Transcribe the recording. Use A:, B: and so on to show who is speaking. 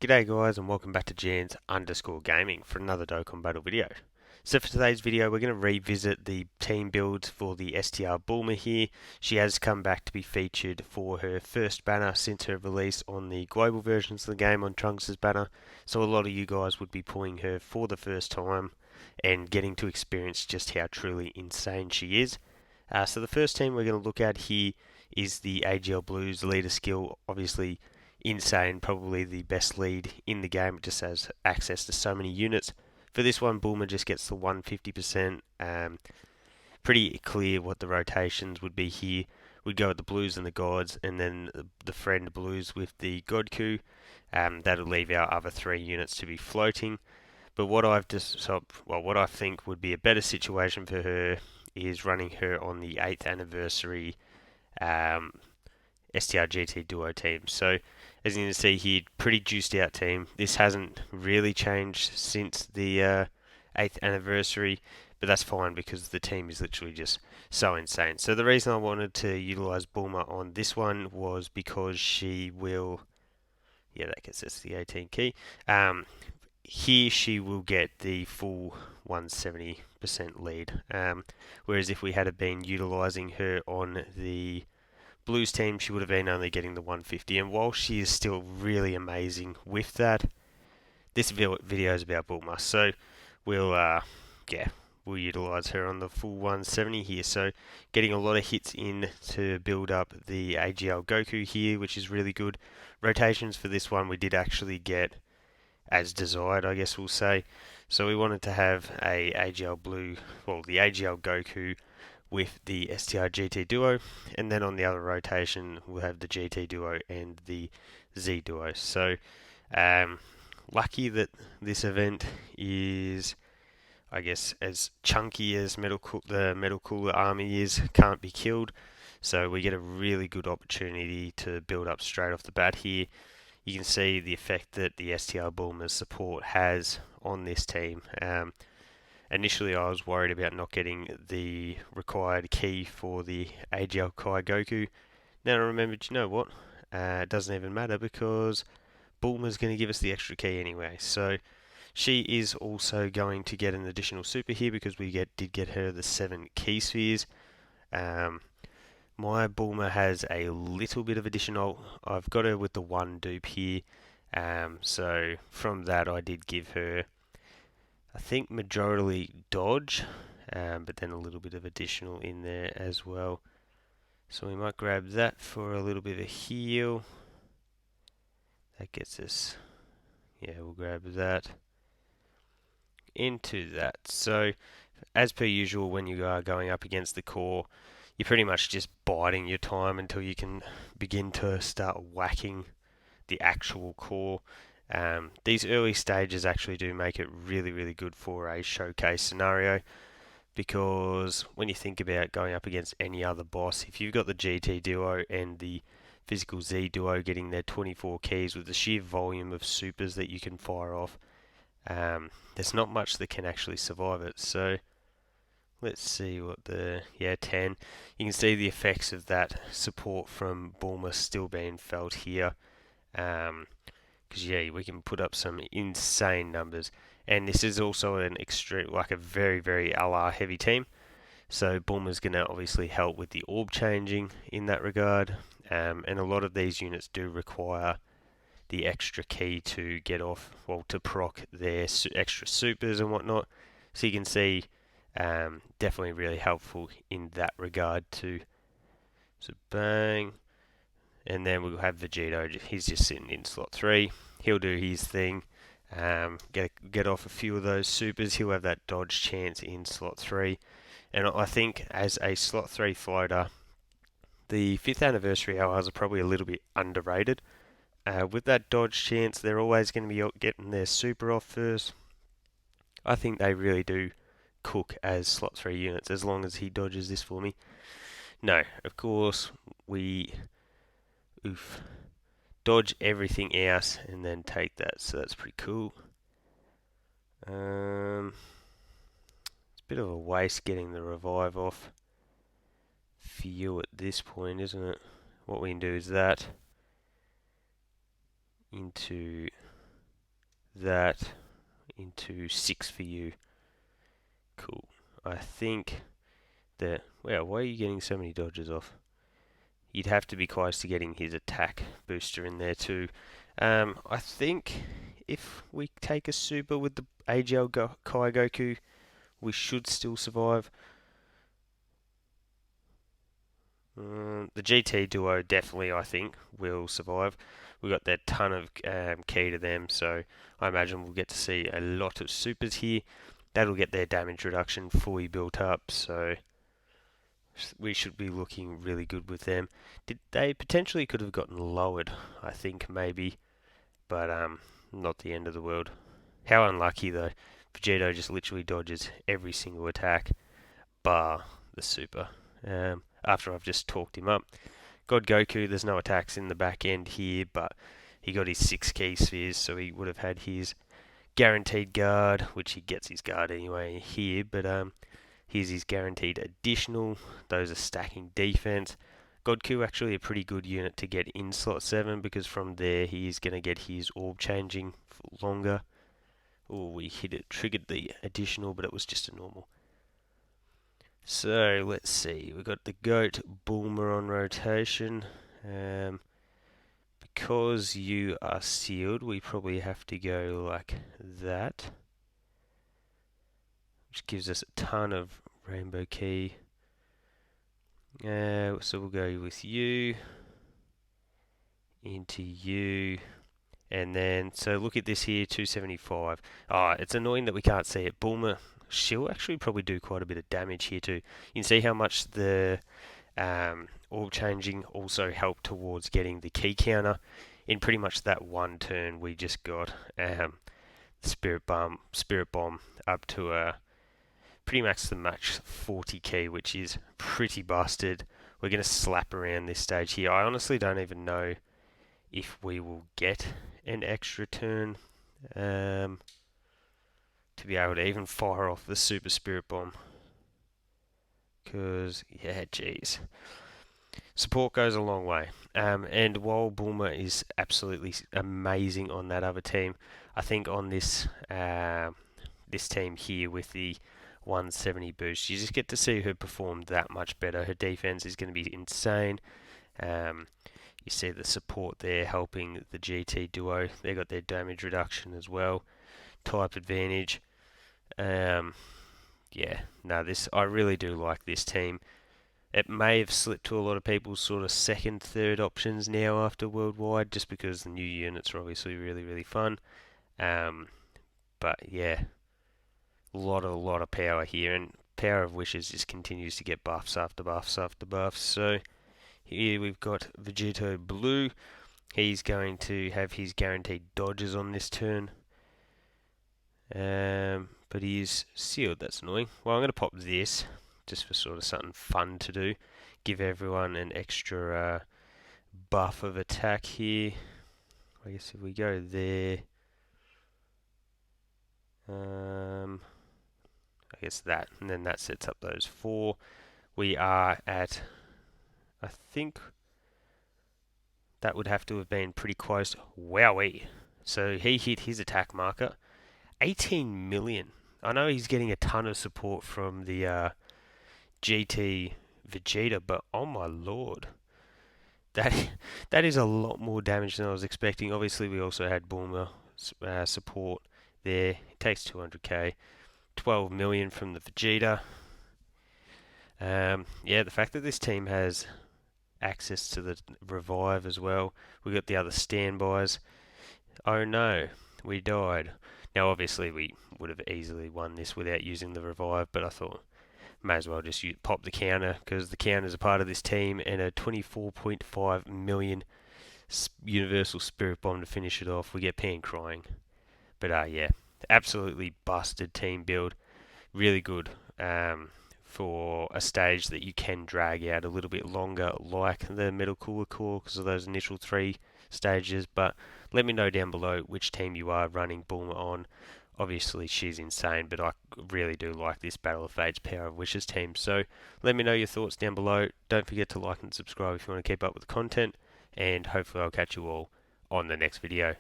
A: G'day guys and welcome back to Jans_Gaming for another Dokkan Battle video. So for today's video we're going to revisit the team builds for the STR Bulma here. She has come back to be featured for her first banner since her release on the global versions of the game on Trunks' banner. So a lot of you guys would be pulling her for the first time and getting to experience just how truly insane she is. So the first team we're going to look at here is the AGL Blues leader skill. Obviously insane, probably the best lead in the game. It just has access to so many units. For this one, Bulma just gets the 150%. Pretty clear what the rotations would be here. We'd go with the Blues and the Gods, and then the friend Blues with the Godku. That'll leave our other three units to be floating. But what what I think would be a better situation for her is running her on the 8th anniversary STR GT Duo team. So as you can see here, pretty juiced out team. This hasn't really changed since the 8th anniversary, but that's fine because the team is literally just so insane. So the reason I wanted to utilize Bulma on this one was because she will, yeah, that gets us the 18 key. Here she will get the full 170% lead, whereas if we had been utilizing her on the Blues team, she would have been only getting the 150. And while she is still really amazing with that, this video is about Bulma, so we'll we'll utilize her on the full 170 here. So getting a lot of hits in to build up the AGL Goku here, which is really good. Rotations for this one we did actually get as desired, I guess we'll say. So we wanted to have a AGL Blue, well, the AGL Goku with the STR GT Duo, and then on the other rotation we'll have the GT Duo and the Z Duo. So lucky that this event is, I guess, as chunky as the Metal Cooler army is, can't be killed. So we get a really good opportunity to build up straight off the bat here. You can see the effect that the STR Bulma's support has on this team. Initially, I was worried about not getting the required key for the AGL Kai Goku. Then I remembered, you know what? It doesn't even matter because Bulma's going to give us the extra key anyway. So she is also going to get an additional super here because we did get her the 7 key spheres. My Bulma has a little bit of additional. I've got her with the 1 dupe here. So from that, I did give her, I think, majority dodge, but then a little bit of additional in there as well. So we might grab that for a little bit of a heal. That gets us, yeah, we'll grab that into that. So as per usual, when you are going up against the core, you're pretty much just biding your time until you can begin to start whacking the actual core. These early stages actually do make it really, really good for a showcase scenario, because when you think about going up against any other boss, if you've got the GT Duo and the physical Z Duo getting their 24 keys with the sheer volume of supers that you can fire off, there's not much that can actually survive it. So let's see what 10. You can see the effects of that support from Bulma still being felt here. Because we can put up some insane numbers, and this is also an extreme, like a very, very LR heavy team. So Bulma's going to obviously help with the orb changing in that regard, and a lot of these units do require the extra key to get off, well, to proc their extra supers and whatnot. So you can see, definitely really helpful in that regard too. So bang. And then we'll have Vegito. He's just sitting in slot 3. He'll do his thing. Get off a few of those supers. He'll have that dodge chance in slot 3. And I think as a slot 3 floater, the 5th anniversary LRs are probably a little bit underrated. With that dodge chance, they're always going to be getting their super off first. I think they really do cook as slot 3 units, as long as he dodges this for me. No, of course, we dodge everything else and then take that, so that's pretty cool. It's a bit of a waste getting the revive off for you at this point, isn't it? What we can do is that into that into 6 for you. Cool. I think that... Wow, why are you getting so many dodges off? You'd have to be close to getting his attack booster in there too. I think if we take a super with the AGL Kai Goku, we should still survive. The GT duo definitely, I think, will survive. We got that ton of key to them, so I imagine we'll get to see a lot of supers here. That'll get their damage reduction fully built up, so we should be looking really good with them. They potentially could have gotten lowered, I think, maybe, but not the end of the world. How unlucky, though. Vegito just literally dodges every single attack, bar the super. After I've just talked him up. God Goku, there's no attacks in the back end here, but he got his 6 key spheres, so he would have had his guaranteed guard, which he gets his guard anyway here, but here's his guaranteed additional. Those are stacking defense. Godku actually a pretty good unit to get in slot 7, because from there he is going to get his orb changing for longer. Oh, we hit it, triggered the additional, but it was just a normal. So let's see, we've got the Goat Bulma on rotation. Because you are sealed, we probably have to go like that, which gives us a ton of rainbow key. So we'll go with you, into you, and then, so look at this here, 275. It's annoying that we can't see it. Bulma, she'll actually probably do quite a bit of damage here too. You can see how much the orb changing also helped towards getting the key counter. In pretty much that one turn, we just got Spirit Bomb up to pretty much the max 40 key, which is pretty busted. We're going to slap around this stage here. I honestly don't even know if we will get an extra turn to be able to even fire off the Super Spirit Bomb. Because, yeah, geez. Support goes a long way. And while Bulma is absolutely amazing on that other team, I think on this this team here with the 170 boost, you just get to see her perform that much better. Her defense is going to be insane. You see the support there helping the GT duo. They got their damage reduction as well. Type advantage. I really do like this team. It may have slipped to a lot of people's sort of second, third options now after Worldwide, just because the new units are obviously really, really fun. But yeah, a lot of power here, and Power of Wishes just continues to get buffs after buffs after buffs. So here we've got Vegito Blue. He's going to have his guaranteed dodges on this turn. But he is sealed, that's annoying. Well, I'm going to pop this, just for sort of something fun to do. Give everyone an extra buff of attack here. I guess if we go there, I guess that, and then that sets up those 4. We are at, I think that would have to have been pretty close. Wowee. So he hit his attack marker. 18 million. I know he's getting a ton of support from the GT Vegeta, but oh my lord. That is a lot more damage than I was expecting. Obviously, we also had Bulma support there. It takes 200k. 12 million from the Vegeta. The fact that this team has access to the revive as well. We got the other standbys. Oh no, we died. Now obviously we would have easily won this without using the revive, but I thought may as well just pop the counter, because the counter is a part of this team, and a 24.5 million Universal Spirit Bomb to finish it off. We get Pan crying. But absolutely busted team build. Really good for a stage that you can drag out a little bit longer, like the Metal Cooler Core, because of those initial 3 stages. But let me know down below which team you are running Bulma on. Obviously she's insane, but I really do like this Battle of Fates Power of Wishes team. So let me know your thoughts down below. Don't forget to like and subscribe if you want to keep up with the content, and hopefully I'll catch you all on the next video.